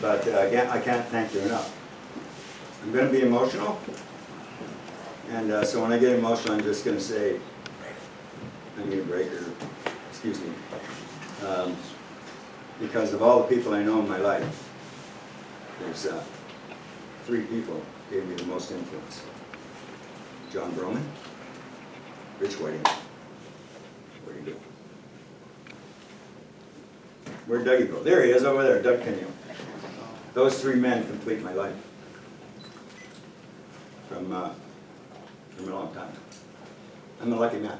But again, I can't thank you enough. I'm going to be emotional, and so when I get emotional, I'm just going to say, I need a break, or excuse me, because of all the people I know in my life, there's 3 people gave me the most influence. John Brohman, Rich Whiting. Where'd he go? Where'd Dougie go? There he is, over there, Doug Kenyon. Those 3 men complete my life from a long time. I'm a lucky man.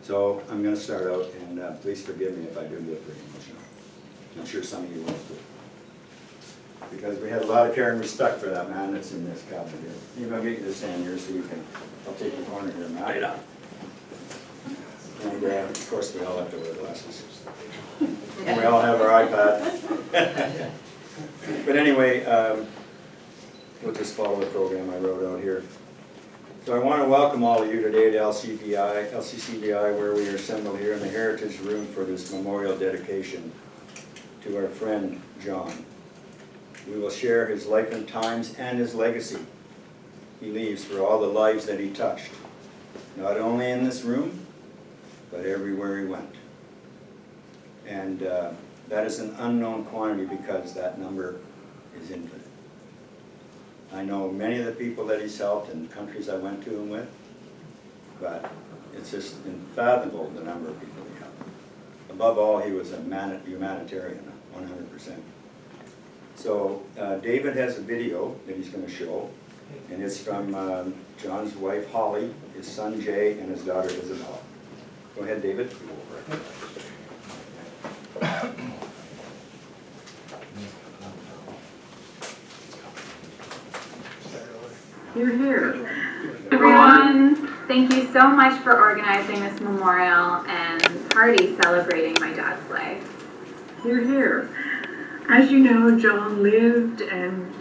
So I'm going to start out, and please forgive me if I do get pretty emotional. I'm sure some of you will too. Because we had a lot of care and respect for that man that's in this cabinet here. Maybe I'll get you this hand here so you can, I'll take your corner here, Matt. Right on. And of course we all have to wear glasses. And we all have our iPad. But anyway, we'll just follow the program I wrote out here. So I want to welcome all of you today to LCCVI, where we are assembled here in the Heritage Room for this memorial dedication to our friend John. We will share his life and times and his legacy he leaves for all the lives that he touched, not only in this room, but everywhere he went. And that is an unknown quantity because that number is infinite. I know many of the people that he's helped in countries I went to him with, but it's just unfathomable the number of people he helped. Above all, he was a humanitarian, 100%. So David has a video that he's going to show, and it's from John's wife Holly, his son Jay, and his daughter Isabella. Go ahead, David. You're here. Everyone, thank you so much for organizing this memorial and party celebrating my dad's life. You're here. As you know, John lived and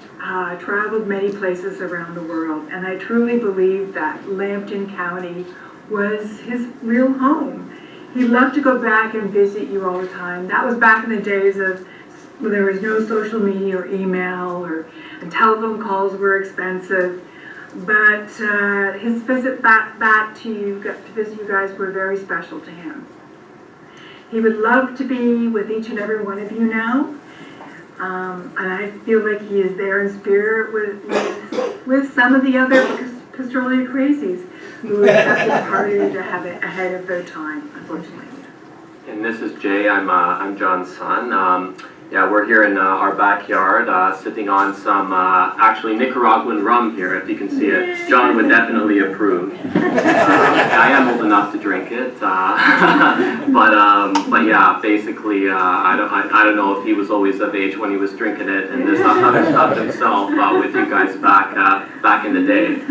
traveled many places around the world, and I truly believe that Lambton County was his real home. He loved to go back and visit you all the time. That was back in the days of when there was no social media or email, and telephone calls were expensive. But his visit back to visit you guys were very special to him. He would love to be with each and every one of you now. And I feel like he is there in spirit with some of the other Petrolia crazies who accepted the party to have it ahead of their time, unfortunately. And this is Jay. I'm John's son. Yeah, we're here in our backyard, sipping on some actually Nicaraguan rum here, if you can see it. John would definitely approve. I am old enough to drink it, but yeah, basically, I don't know if he was always of age when he was drinking it and this other stuff himself with you guys back in the day.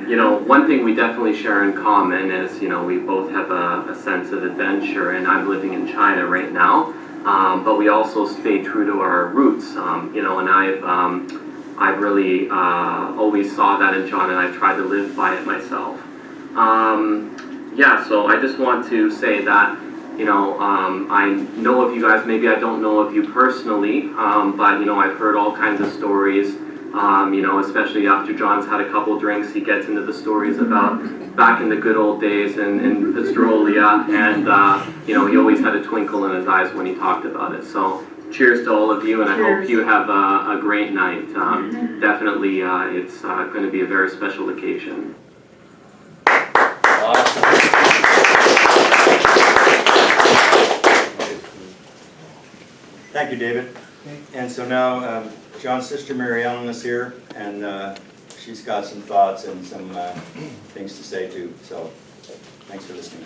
You know, one thing we definitely share in common is, you know, we both have a sense of adventure, and I'm living in China right now. But we also stay true to our roots, you know, and I've really always saw that in John, and I tried to live by it myself. Yeah, so I just want to say that, you know, I know of you guys, maybe I don't know of you personally, but, you know, I've heard all kinds of stories, you know, especially after John's had a couple drinks, he gets into the stories about back in the good old days in Petrolia, and you know, he always had a twinkle in his eyes when he talked about it. So cheers to all of you, and I hope you have a great night. Definitely, it's going to be a very special occasion. Awesome. Thank you, David. And so now John's sister MaryEllen is here, and she's got some thoughts and some things to say too. So thanks for listening.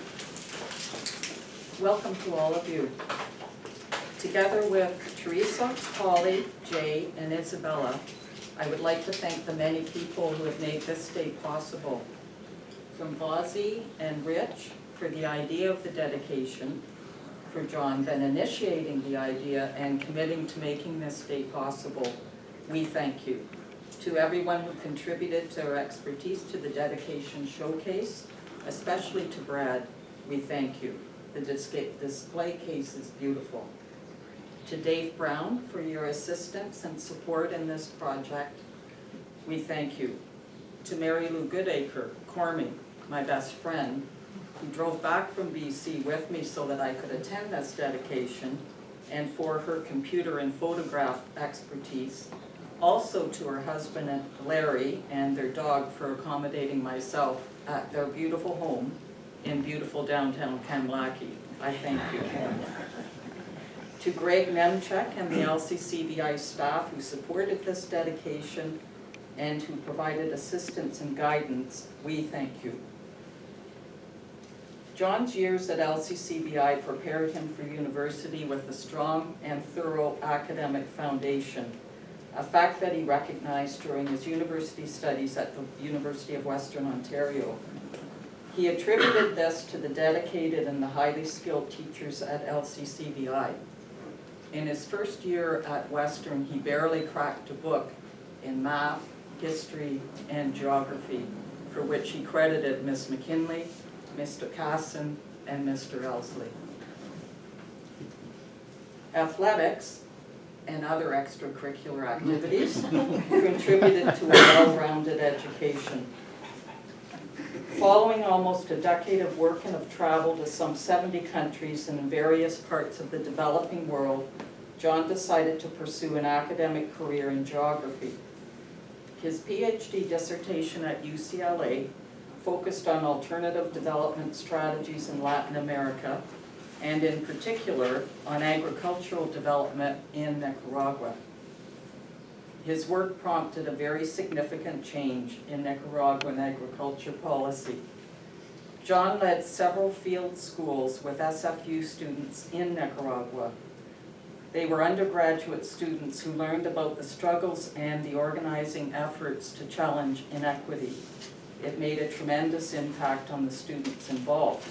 Welcome to all of you. Together with Teresa, Holly, Jay, and Isabella, I would like to thank the many people who have made this day possible. From Vosbourgh and Rich for the idea of the dedication, for John then initiating the idea and committing to making this day possible, we thank you. To everyone who contributed their expertise to the dedication showcase, especially to Brad, we thank you. The display case is beautiful. To Dave Brown for your assistance and support in this project, we thank you. To Mary Lou Goodacre, Cormie, my best friend, who drove back from BC with me so that I could attend this dedication, and for her computer and photograph expertise. Also to her husband Larry and their dog for accommodating myself at their beautiful home in beautiful downtown Kamlaki. I thank you. To Greg Nemchek and the LCCVI staff who supported this dedication and who provided assistance and guidance, we thank you. John's years at LCCVI prepared him for university with a strong and thorough academic foundation, a fact that he recognized during his university studies at the University of Western Ontario. He attributed this to the dedicated and the highly skilled teachers at LCCVI. In his first year at Western, he barely cracked a book in math, history, and geography, for which he credited Miss McKinley, Mr. Casson, and Mr. Elsley. Athletics and other extracurricular activities contributed to a well-rounded education. Following almost a decade of work and of travel to some 70 countries and in various parts of the developing world, John decided to pursue an academic career in geography. His PhD dissertation at UCLA focused on alternative development strategies in Latin America, and in particular on agricultural development in Nicaragua. His work prompted a very significant change in Nicaraguan agriculture policy. John led several field schools with SFU students in Nicaragua. They were undergraduate students who learned about the struggles and the organizing efforts to challenge inequity. It made a tremendous impact on the students involved.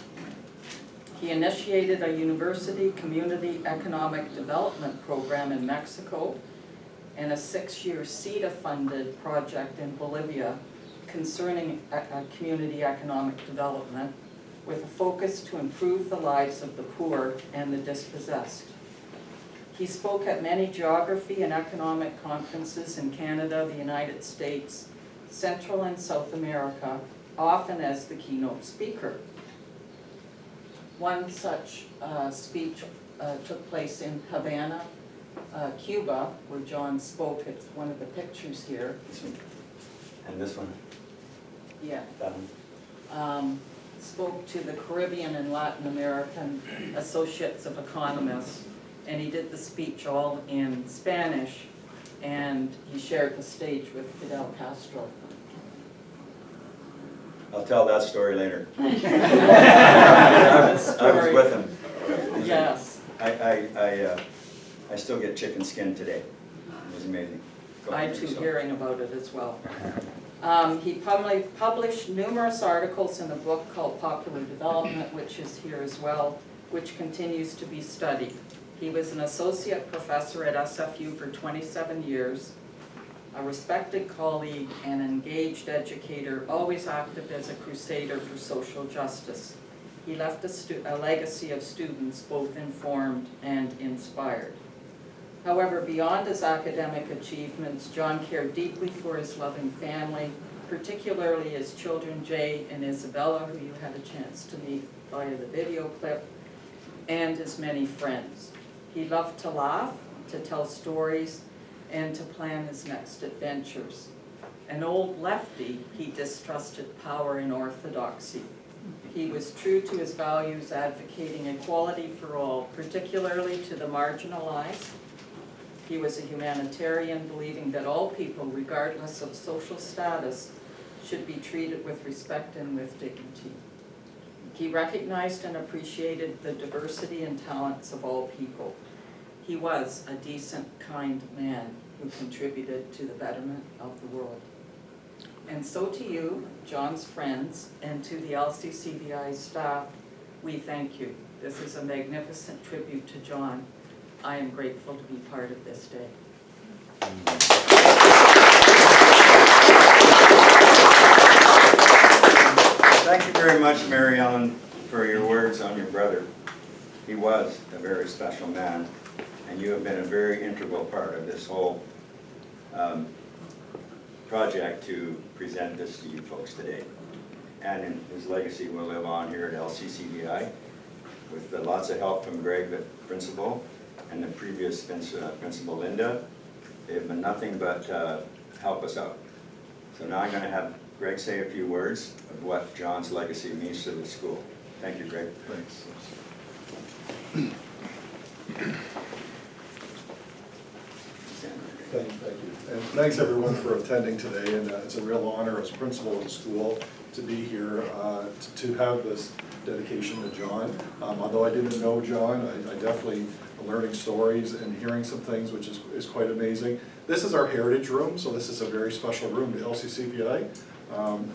He initiated a university community economic development program in Mexico and a 6-year CETA-funded project in Bolivia concerning community economic development with a focus to improve the lives of the poor and the dispossessed. He spoke at many geography and economic conferences in Canada, the United States, Central and South America, often as the keynote speaker. One such speech took place in Havana, Cuba, where John spoke. It's one of the pictures here. And this one, Yeah. that one. Spoke to the Caribbean and Latin American associates of economists, and he did the speech all in Spanish, and he shared the stage with Fidel Castro. I'll tell that story later. I was with him. Yes. I still get chicken skin today. It was amazing. I too, hearing about it as well. He published numerous articles in a book called Popular Development, which is here as well, which continues to be studied. He was an associate professor at SFU for 27 years, a respected colleague and engaged educator, always active as a crusader for social justice. He left a legacy of students both informed and inspired. However, beyond his academic achievements, John cared deeply for his loving family, particularly his children, Jay and Isabella, who you had a chance to meet via the video clip, and his many friends. He loved to laugh, to tell stories, and to plan his next adventures. An old lefty, he distrusted power and orthodoxy. He was true to his values, advocating equality for all, particularly to the marginalized. He was a humanitarian, believing that all people, regardless of social status, should be treated with respect and with dignity. He recognized and appreciated the diversity and talents of all people. He was a decent, kind man who contributed to the betterment of the world. And so to you, John's friends, and to the LCCVI staff, we thank you. This is a magnificent tribute to John. I am grateful to be part of this day. Thank you very much, MaryEllen, for your words on your brother. He was a very special man, and you have been a very integral part of this whole project to present this to you folks today. And his legacy will live on here at LCCVI with lots of help from Greg, the principal, and the previous principal, Linda. They have been nothing but help us out. So now I'm going to have Greg say a few words of what John's legacy means to the school. Thank you, Greg. Thanks. Thank you. And thanks everyone for attending today, and it's a real honor as principal of the school to be here to have this dedication to John. Although I didn't know John, I definitely am learning stories and hearing some things, which is quite amazing. This is our heritage room, so this is a very special room, the LCCVI.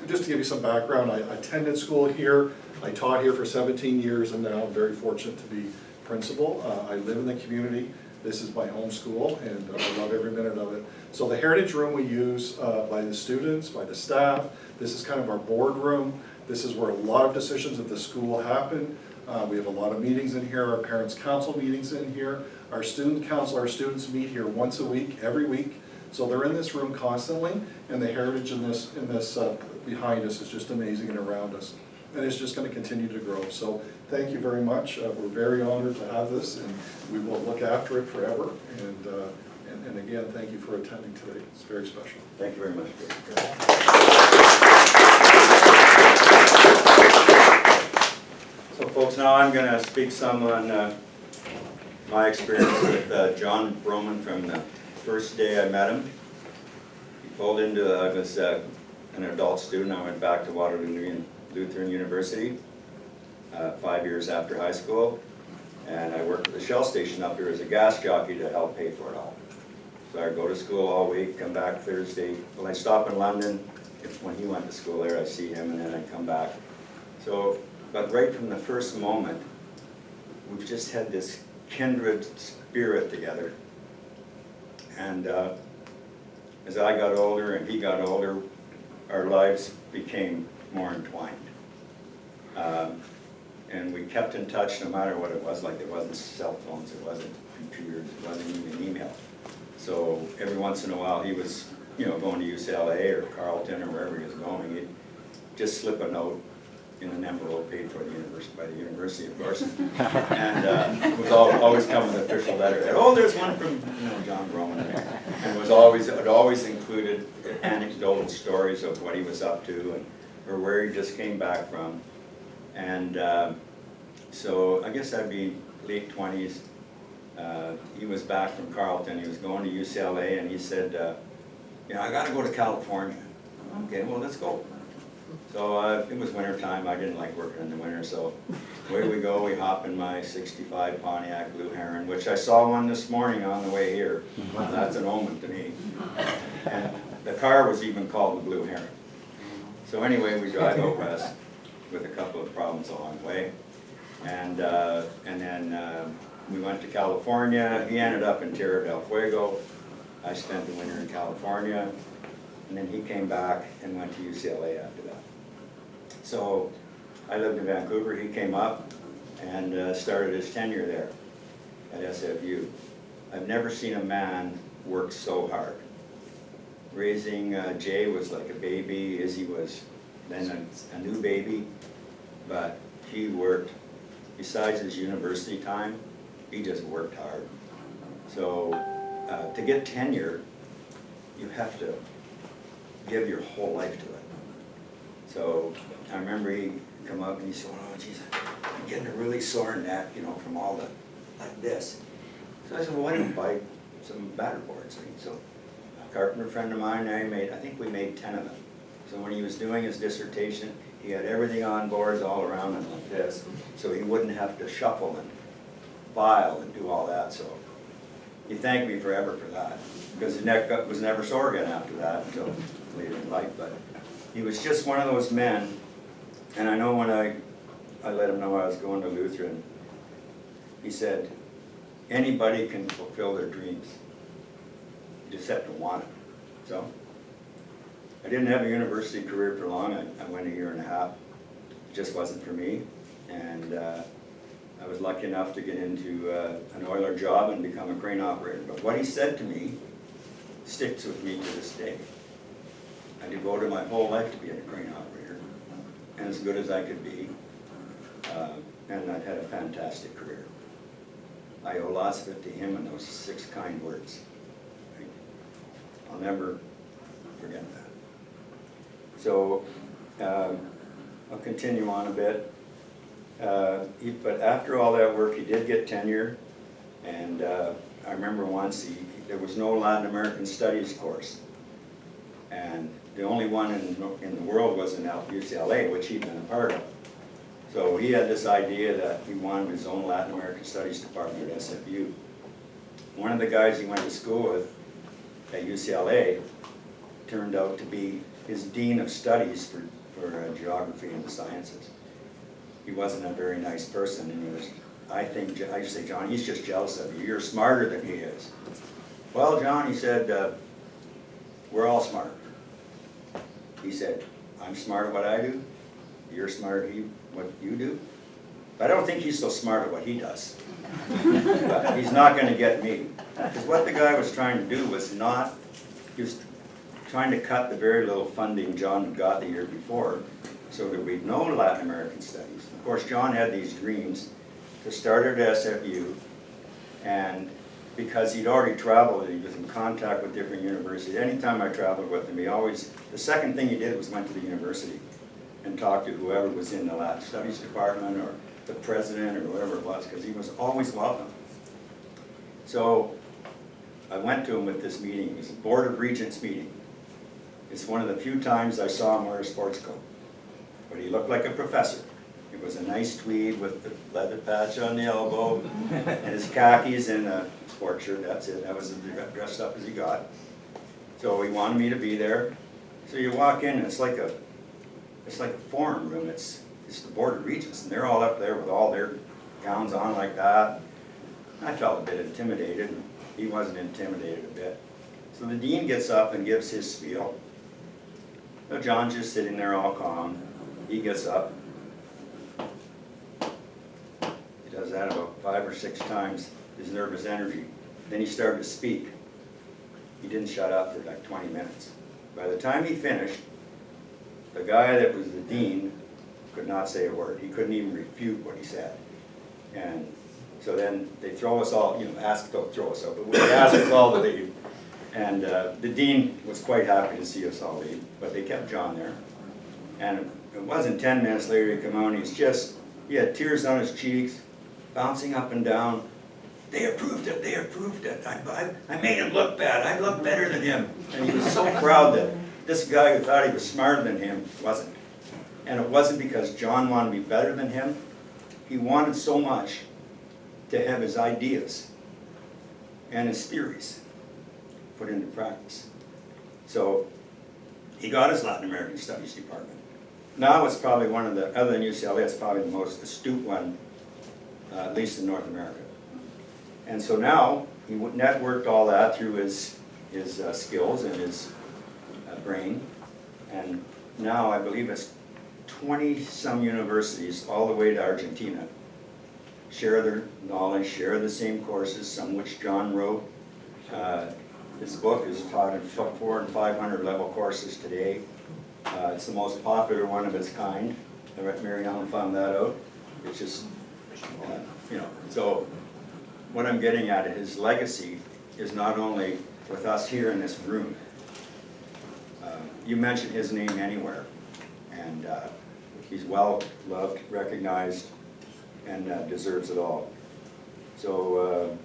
Just to give you some background, I attended school here, I taught here for 17 years, and now I'm very fortunate to be principal. I live in the community. This is my home school, and I love every minute of it. So the heritage room we use by the students, by the staff. This is kind of our board room. This is where a lot of decisions of the school happen. We have a lot of meetings in here, our parents' council meetings in here. Our student council, our students meet here once a week, every week. So they're in this room constantly, and the heritage in this behind us is just amazing and around us. And it's just going to continue to grow. So thank you very much. We're very honored to have this, and we will look after it forever. And again, thank you for attending today. It's very special. Thank you very much, Greg. So folks, now I'm going to speak some on my experience with John Brohman from the first day I met him. He pulled into, I was an adult student. I went back to Waterloo Lutheran University 5 years after high school, and I worked at the Shell station up here as a gas jockey to help pay for it all. So I'd go to school all week, come back Thursday. When I stop in London, when he went to school there, I'd see him, and then I'd come back. So, but right from the first moment, we've just had this kindred spirit together. And as I got older and he got older, our lives became more entwined. And we kept in touch no matter what it was. Like, there wasn't cell phones, there wasn't computers, there wasn't even email. So every once in a while he was, going to UCLA or Carleton or wherever he was going, he'd just slip a note in an envelope paid for by the university, of course. And it was always come with an official letter. Oh, there's one from John Brohman. And it always included anecdotal stories of what he was up to or where he just came back from. And so I guess I'd be late 20s. He was back from Carleton. He was going to UCLA, and he said, I got to go to California. Okay, well, let's go. So it was winter time. I didn't like working in the winter, so away we go. We hop in my '65 Pontiac Blue Heron, which I saw one this morning on the way here. Well, that's an omen to me. And the car was even called the Blue Heron. So anyway, we drive out west with a couple of problems along the way. And then we went to California. He ended up in Tierra del Fuego. I spent the winter in California. And then he came back and went to UCLA after that. So I lived in Vancouver. He came up and started his tenure there at SFU. I've never seen a man work so hard. Raising Jay was like a baby. Izzy was then a new baby. But he worked, besides his university time, he just worked hard. So to get tenure, you have to give your whole life to it. So I remember he come up and he said, oh geez, I'm getting a really sore neck, from all the, like this. So I said, well, why don't you buy some batter boards? So a carpenter friend of mine, I think we made 10 of them. So when he was doing his dissertation, he had everything on boards all around him like this, so he wouldn't have to shuffle and file and do all that. So he thanked me forever for that, because his neck was never sore again after that until later in life. But he was just one of those men, and I know when I let him know I was going to Lutheran, he said, anybody can fulfill their dreams. You just have to want it. So I didn't have a university career for long. I went a year and a half. It just wasn't for me. And I was lucky enough to get into an oiler job and become a crane operator. But what he said to me sticks with me to this day. I devoted my whole life to being a crane operator, and as good as I could be, and I've had a fantastic career. I owe lots of it to him and those 6 kind words. I'll never forget that. So I'll continue on a bit. But after all that work, he did get tenure, and I remember once there was no Latin American Studies course, and the only one in the world was in UCLA, which he'd been a part of. So he had this idea that he wanted his own Latin American Studies department at SFU. One of the guys he went to school with at UCLA turned out to be his dean of studies for geography and the sciences. He wasn't a very nice person, and he was, I used to say, John, he's just jealous of you. You're smarter than he is. Well, John, he said, we're all smart. He said, I'm smart at what I do. You're smart at what you do. But I don't think he's so smart at what he does. But he's not going to get me. Because what the guy was trying to do was not, he was trying to cut the very little funding John had got the year before, so there would be no Latin American studies. Of course, John had these dreams to start at SFU, and because he'd already traveled, he was in contact with different universities. Anytime I traveled with him, the second thing he did was went to the university and talked to whoever was in the Latin Studies department or the president or whoever it was, because he was always welcome. So I went to him with this meeting. It was a Board of Regents meeting. It's one of the few times I saw him wear a sports coat. But he looked like a professor. It was a nice tweed with the leather patch on the elbow and his khakis and a sport shirt. That's it. That was as dressed up as he got. So he wanted me to be there. So you walk in and it's like a forum room. It's the Board of Regents, and they're all up there with all their gowns on like that. I felt a bit intimidated. He wasn't intimidated a bit. So the dean gets up and gives his spiel. So John's just sitting there all calm. He gets up. He does that about 5 or 6 times, his nervous energy. Then he started to speak. He didn't shut up for like 20 minutes. By the time he finished, the guy that was the dean could not say a word. He couldn't even refute what he said. And so then they throw us all, don't throw us out, but they asked us all to leave. And the dean was quite happy to see us all leave, but they kept John there. And it wasn't 10 minutes later he came out and he had tears on his cheeks, bouncing up and down. They approved it, they approved it. I made him look bad, I look better than him. And he was so proud that this guy who thought he was smarter than him wasn't. And it wasn't because John wanted to be better than him. He wanted so much to have his ideas and his theories put into practice. So he got his Latin American Studies department. Now it's probably one of the, other than UCLA, it's probably the most astute one, at least in North America. And so now he networked all that through his skills and his brain. And now I believe it's 20-some universities all the way to Argentina share their knowledge, share the same courses, some which John wrote. His book is taught in 400 and 500 level courses today. It's the most popular one of its kind. MaryEllen found that out. It's just, so what I'm getting at, his legacy is not only with us here in this room. You mention his name anywhere, and he's well loved, recognized, and deserves it all. So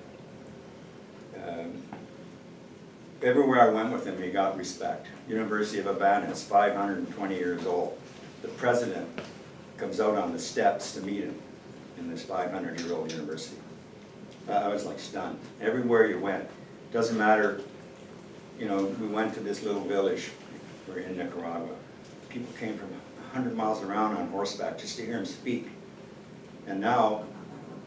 everywhere I went with him, he got respect. University of Havana is 520 years old. The president comes out on the steps to meet him in this 500-year-old university. I was like stunned. Everywhere you went, doesn't matter, we went to this little village, we're in Nicaragua. People came from 100 miles around on horseback just to hear him speak. And now,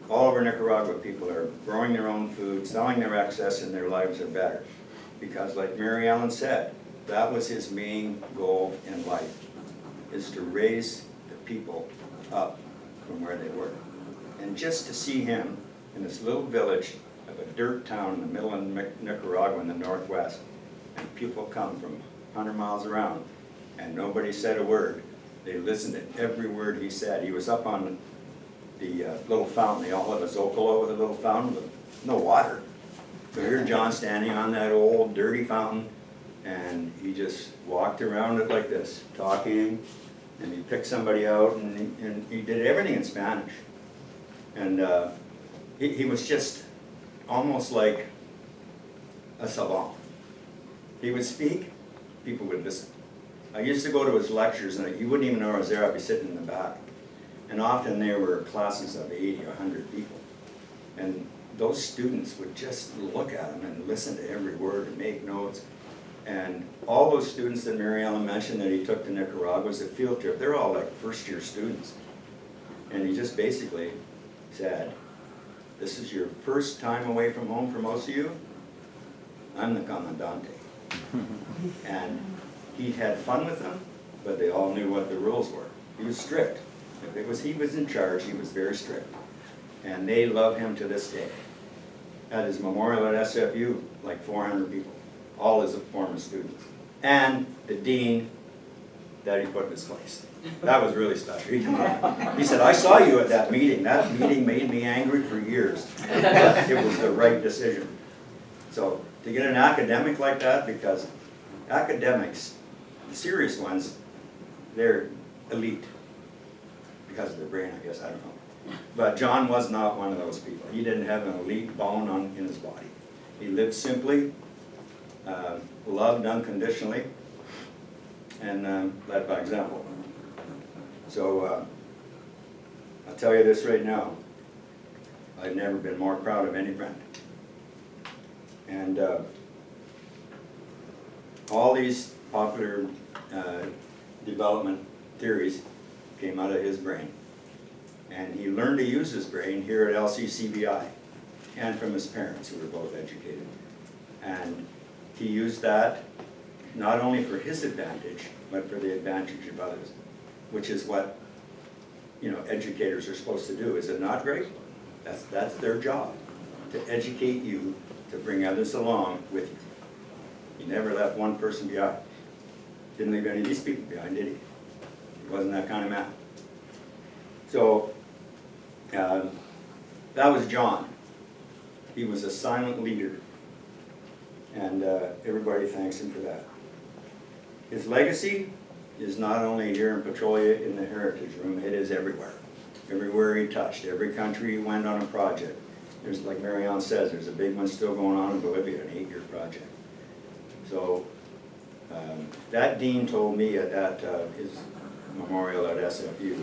all over Nicaragua, people are growing their own food, selling their excess, and their lives are better. Because like MaryEllen said, that was his main goal in life, is to raise the people up from where they were. And just to see him in this little village of a dirt town in the middle of Nicaragua in the northwest, and people come from 100 miles around, and nobody said a word. They listened to every word he said. He was up on the little fountain. They all have a Zocalo with a little fountain with no water. So here's John standing on that old dirty fountain, and he just walked around it like this, talking, and he picked somebody out, and he did everything in Spanish. And he was just almost like a savant. He would speak, people would listen. I used to go to his lectures, and you wouldn't even know I was there. I'd be sitting in the back. And often there were classes of 80 or 100 people. And those students would just look at him and listen to every word and make notes. And all those students that MaryEllen mentioned that he took to Nicaragua as a field trip, they're all like first-year students. And he just basically said, this is your first time away from home for most of you? I'm the Comandante. And he had fun with them, but they all knew what the rules were. He was strict. If he was in charge, he was very strict. And they love him to this day. At his memorial at SFU, like 400 people, all his former students. And the dean that he put in his place. That was really special. He said, I saw you at that meeting. That meeting made me angry for years. But it was the right decision. So to get an academic like that, because academics, the serious ones, they're elite. Because of their brain, I guess, I don't know. But John was not one of those people. He didn't have an elite bone in his body. He lived simply, loved unconditionally, and led by example. So I'll tell you this right now. I've never been more proud of any friend. And all these popular development theories came out of his brain. And he learned to use his brain here at LCCVI and from his parents, who were both educated. And he used that not only for his advantage, but for the advantage of others, which is what, you know, educators are supposed to do. Is it not great? That's their job, to educate you, to bring others along with you. He never left one person behind. Didn't leave any of these people behind, did he? He wasn't that kind of man. So, that was John. He was a silent leader, and everybody thanks him for that. His legacy is not only here in Petrolia in the Heritage Room, it is everywhere. Everywhere he touched, every country he went on a project. There's, like MaryEllen says, there's a big one still going on in Bolivia, an 8-year project. So, that dean told me at his memorial at SFU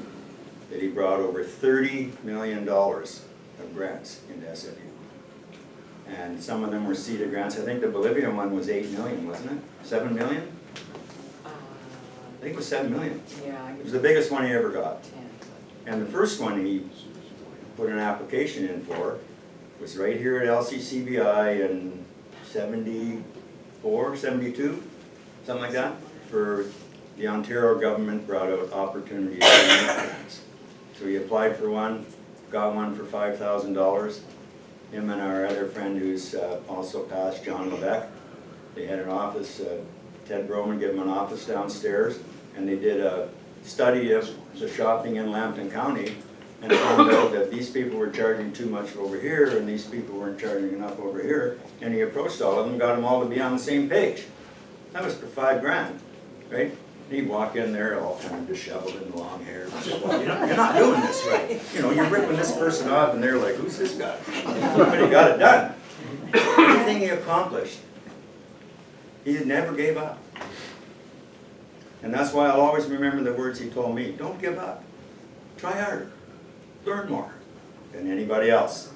that he brought over $30 million of grants into SFU. And some of them were seeded grants. I think the Bolivian one was 8 million, wasn't it? 7 million? I think it was 7 million. Yeah. It was the biggest one he ever got. 10. And the first one he put an application in for was right here at LCCVI in 74, 72, something like that, for the Ontario government brought out opportunity grants. So he applied for one, got one for $5,000. Him and our other friend who's also passed, John Lebec, they had an office, Ted Brohman gave him an office downstairs, and they did a study of the shopping in Lambton County and found out that these people were charging too much over here and these people weren't charging enough over here, and he approached all of them, got them all to be on the same page. That was for $5,000, right? He'd walk in there all kind of disheveled and long hair. Well, you're not doing this right. You know, you're ripping this person off, and they're like, who's this guy? But he got it done. Everything he accomplished, he never gave up. And that's why I'll always remember the words he told me. Don't give up. Try harder. Learn more than anybody else,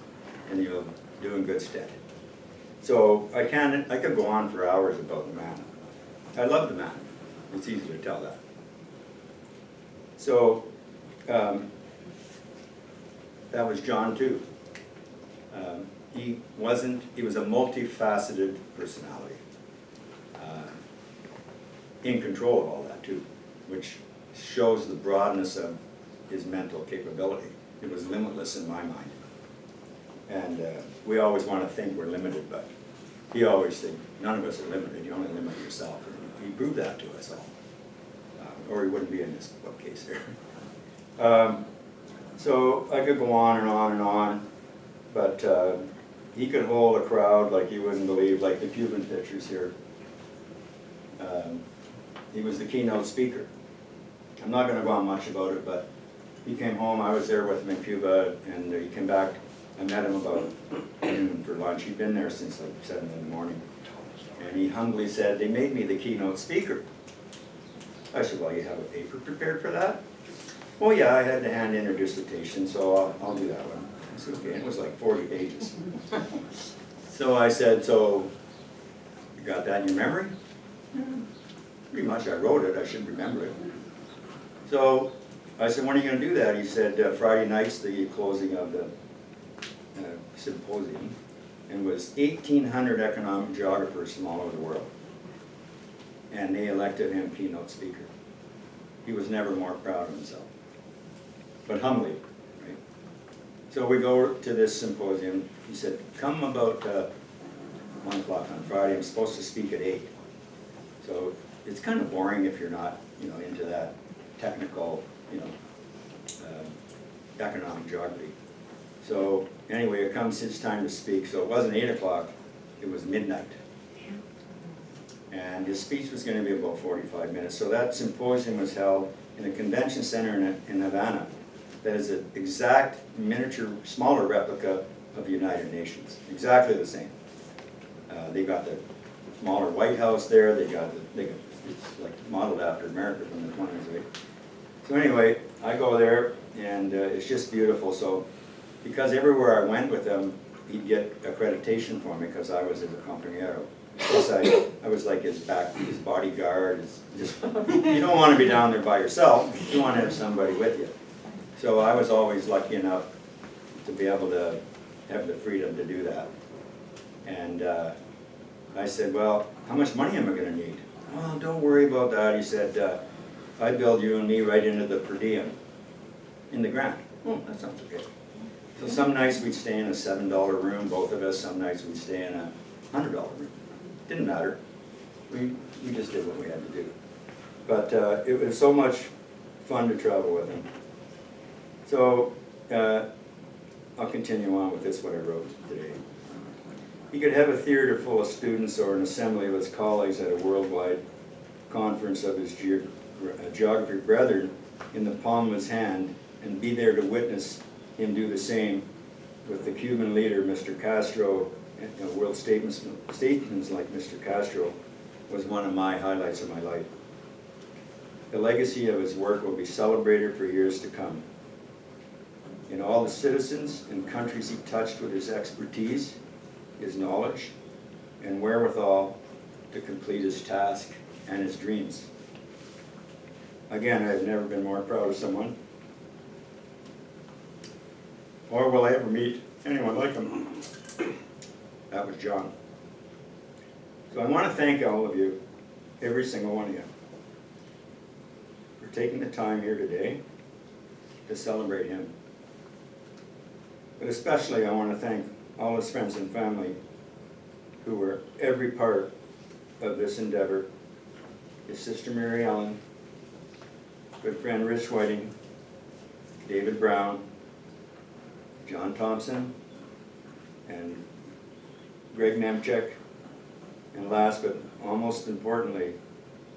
and you'll do in good stead. So I could go on for hours about the man. I love the man. It's easy to tell that. So that was John too. He was a multifaceted personality, in control of all that too, which shows the broadness of his mental capability. It was limitless in my mind. And we always want to think we're limited, but he always thinks none of us are limited. You only limit yourself. And he proved that to us all. Or he wouldn't be in this bookcase here. So I could go on and on and on, but he could hold a crowd like you wouldn't believe, like the Cuban pictures here. He was the keynote speaker. I'm not going to go on much about it, but he came home. I was there with him in Cuba, and he came back. I met him about noon for lunch. He'd been there since like 7 in the morning. And he humbly said, "They made me the keynote speaker." I said, "Well, you have a paper prepared for that?" "Oh yeah, I had to hand in a dissertation, so I'll do that one." I said, "Okay," and it was like 40 pages. So I said, "So you got that in your memory?" "Pretty much, I wrote it, I should remember it." So I said, "When are you going to do that?" He said, "Friday night's the closing of the symposium," and it was 1,800 economic geographers from all over the world. And they elected him keynote speaker. He was never more proud of himself, but humbly, right? So we go to this symposium. He said, "Come about 1 o'clock on Friday. I'm supposed to speak at 8. So it's kind of boring if you're not, into that technical, economic geography. So anyway, it comes his time to speak. So it wasn't 8 o'clock, it was midnight. And his speech was going to be about 45 minutes. So that symposium was held in a convention center in Havana that is an exact miniature, smaller replica of the United Nations. Exactly the same. They got the smaller White House there. It's like modeled after America from the 20s, right? So anyway, I go there, and it's just beautiful. So because everywhere I went with him, he'd get accreditation for me because I was his accompagnero. Plus I was like his bodyguard. You don't want to be down there by yourself. You want to have somebody with you. So I was always lucky enough to be able to have the freedom to do that. And I said, "Well, how much money am I going to need?" "Well, don't worry about that." He said, "I build you and me right into the per diem in the grant." "Oh, that sounds okay." So some nights we'd stay in a $7 room, both of us. Some nights we'd stay in a $100 room. Didn't matter. We just did what we had to do. But it was so much fun to travel with him. So I'll continue on with this, what I wrote today. He could have a theater full of students or an assembly of his colleagues at a worldwide conference of his geography brethren in the palm of his hand and be there to witness him do the same with the Cuban leader, Mr. Castro. World statements like Mr. Castro was one of my highlights of my life. The legacy of his work will be celebrated for years to come. In all the citizens and countries he touched with his expertise, his knowledge, and wherewithal to complete his task and his dreams. Again, I've never been more proud of someone, or will I ever meet anyone like him. That was John. So I want to thank all of you, every single one of you, for taking the time here today to celebrate him. But especially I want to thank all his friends and family who were every part of this endeavor. His sister MaryEllen, good friend Rich Whiting, David Brown, John Thompson, and Greg Nemchek, and last but almost importantly,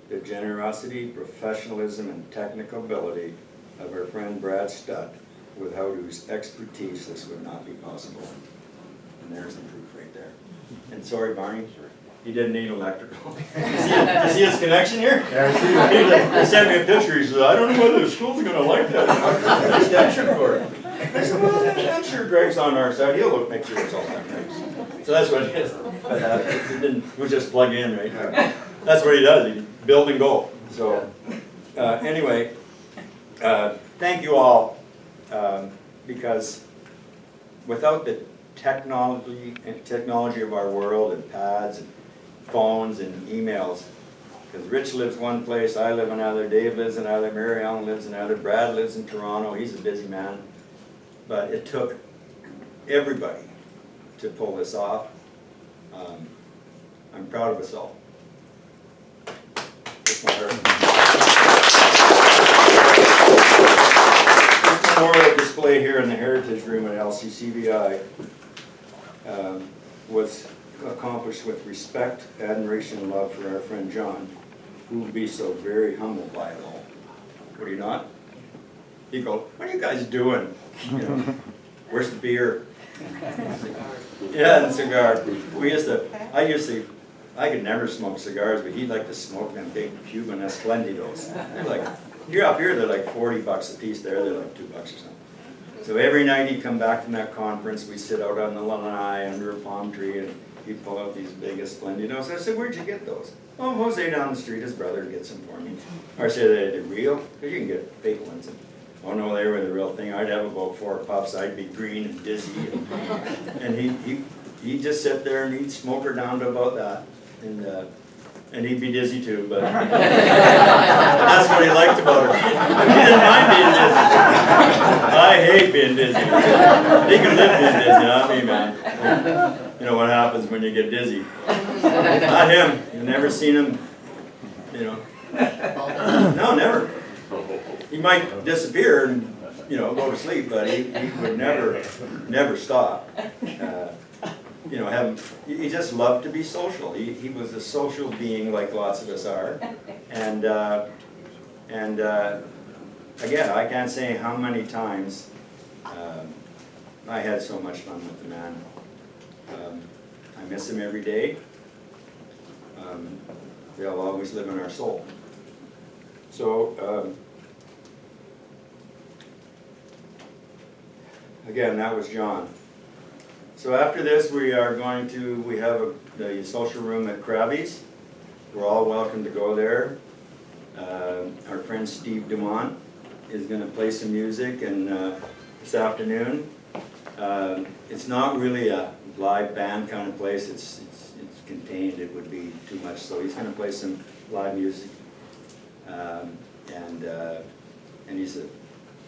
the generosity, professionalism, and technical ability of our friend Brad Stutt, without whose expertise this would not be possible. And there's the proof right there. And sorry, Barney, he didn't need electrical. You see his connection here? Yeah, I see that. He sent me a picture. He said, "I don't know whether the school's going to like that. Extension cord." I said, "Well, I'm sure Greg's on our side. He'll make sure it's all done right." So that's what it is. But it was just plug in, right? That's what he does. He build and go. So anyway, thank you all, because without the technology of our world and pads and phones and emails, because Rich lives one place, I live another, Dave lives another, MaryEllen lives another, Brad lives in Toronto, he's a busy man. but it took everybody to pull this off. I'm proud of us all. This memorial display here in the Heritage Room at LCCVI was accomplished with respect, admiration, and love for our friend John, who will be so very humbled by it all. Would he not? He'd go, "What are you guys doing? You know, where's the beer?" Yeah, and cigar. I could never smoke cigars, but he'd like to smoke them big Cuban Esplendidos. They're like, you're up here, they're like $40 a piece. There, they're like $2 or something. So every night he'd come back from that conference, we'd sit out on the lanai under a palm tree, and he'd pull out these big Esplendidos. I said, "Where'd you get those?" "Oh, Jose down the street, his brother gets them for me." Or I said, "Are they real?" "Because you can get fake ones." "Oh no, they were the real thing. I'd have about 4 puffs. I'd be green and dizzy." And he'd just sit there and he'd smoke her down to about that. And he'd be dizzy too, but that's what he liked about her. He didn't mind being dizzy. I hate being dizzy. He can live being dizzy, not me, man. You know what happens when you get dizzy. Not him. You've never seen him, you know. No, never. He might disappear and, you know, go to sleep, but he would never stop. You know, he just loved to be social. He was a social being like lots of us are. And again, I can't say how many times I had so much fun with the man. I miss him every day. They'll always live in our soul. So, again, that was John. So after this, we have the social room at Krabby's. We're all welcome to go there. Our friend Steve Dumont is going to play some music and this afternoon. It's not really a live band kind of place. It's contained. It would be too much. So he's going to play some live music, and he's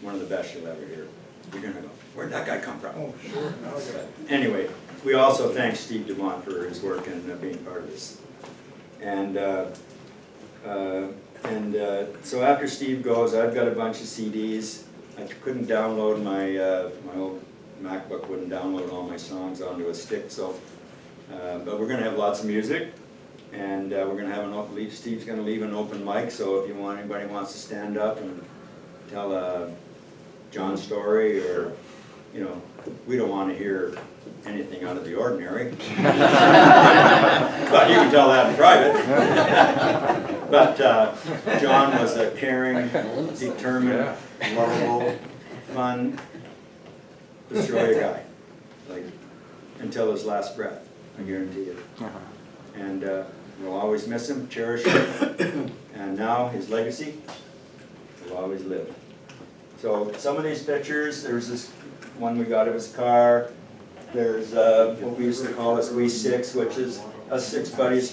one of the best you'll ever hear. You're going to go, "Where'd that guy come from?" Oh, sure. Anyway, we also thank Steve Dumont for his work and being part of this. And so after Steve goes, I've got a bunch of CDs. I couldn't download my old MacBook wouldn't download all my songs onto a stick. So, but we're going to have lots of music, and we're going to have Steve's going to leave an open mic. So if anybody wants to stand up and tell John's story, or, you know, we don't want to hear anything out of the ordinary. But you can tell that in private. But John was a caring, determined, lovable, fun, Petrolia guy, like, until his last breath, I guarantee you. And we'll always miss him, cherish him, and now his legacy will always live. So some of these pictures, there's this one we got of his car. There's what we used to call us We Six, which is us 6 buddies from